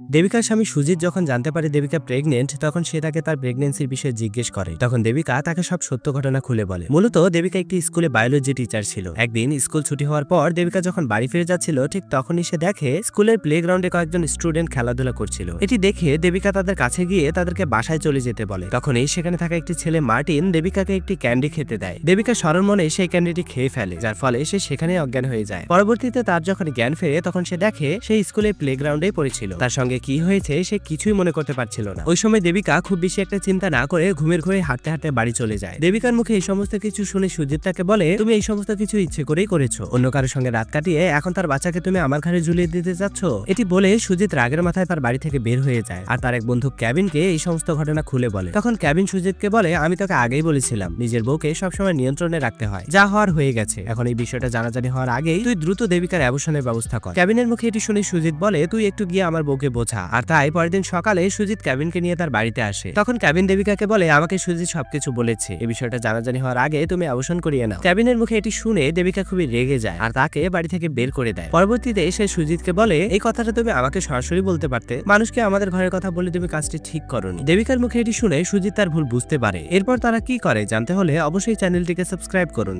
দেবিকার স্বামী সুজিত যখন জানতে পারে দেবিকা প্রেগনেন্ট, তখন সে তাকে তার প্রেগনেন্সির বিষয়ে জিজ্ঞেস করে। তখন দেবিকা তাকে সব সত্য ঘটনা খুলে বলে। মূলত দেবিকা একটি স্কুলে বায়োলজি টিচার ছিল। একদিন স্কুল ছুটি হওয়ার পর দেবিকা যখন বাড়ি ফিরে যাচ্ছিল, ঠিক তখনই সে দেখে স্কুলের প্লেগ্রাউন্ডে কয়েকজন স্টুডেন্ট খেলাধুলা করছিল। এটি দেখে দেবিকা তাদের কাছে গিয়ে তাদেরকে বাসায় চলে যেতে বলে। তখনই সেখানে থাকা একটি ছেলে মার্টিন দেবিকাকে একটি ক্যান্ডি খেতে দেয়। দেবিকা সরল মনে সেই ক্যান্ডিটি খেয়ে ফেলে, যার ফলে সে সেখানে অজ্ঞান হয়ে যায়। পরবর্তীতে তার যখন জ্ঞান ফেরে, তখন সে দেখে সেই স্কুলের প্লেগ্রাউন্ডে পড়েছিল। তার সঙ্গে কি হয়েছে সে কিছুই মনে করতে পারছিল না। ওই সময় দেবিকা খুব বেশি একটা চিন্তা না করে ঘুমের ঘরে হাঁটতে হাঁটতে বাড়ি চলে যায়। দেবিকার মুখে এই সমস্ত কিছু শুনে সুজিত তাকে বলে, তুমি এই সমস্ত কিছু ইচ্ছে করেই করেছো। অন্য কারোর সঙ্গে রাত কাটিয়ে এখন তার বাচ্চাকে তুমি আমার ঘরে ঝুলিয়ে দিতে যাচ্ছ। এটি বলে সুজিত রাগের মাথায় তার বাড়ি থেকে বের হয়ে যায়। আর তার এক বন্ধু কেভিনকে এই সমস্ত ঘটনা খুলে বলে। তখন কেভিন সুজিতকে বলে, আমি তোকে আগেই বলেছিলাম নিজের বউকে সবসময় নিয়ন্ত্রণে রাখতে হয়। যা হওয়ার হয়ে গেছে, এখন এই বিষয়টা জানাজানি হওয়ার আগেই তুই দ্রুত দেবিকার অ্যাবর্শনের ব্যবস্থা কর। কেভিনের মুখে এটি শুনে সুজিত বলে, তুই একটু গিয়ে আমার বউকে বোঝা। আর তাই পরের দিন সকালে সুজিত কেভিনকে নিয়ে তার বাড়িতে আসে। তখন কেভিন দেবিকাকে বলে, আমাকে সুজিত সবকিছু বলেছে, এই বিষয়টা জানাজানি হওয়ার আগে তুমি অ্যাবর্শন করিয়ে নাও। কেভিনের মুখে এটি শুনে দেবিকা খুবই রেগে যায় আর তাকে বাড়ি থেকে বের করে দেয়। পরবর্তীতে সে সুজিতকে বলে, এই কথাটা তুমি আমাকে সরাসরি বলতে পারতে, মানুষকে আমাদের ঘরের কথা বলে তুমি কাজটি ঠিক করোনি। দেবিকার মুখে এটি শুনে সুজিত তার ভুল বুঝতে পারে। এরপর তারা কি করে জানতে হলে অবশ্যই চ্যানেলটিকে সাবস্ক্রাইব করুন।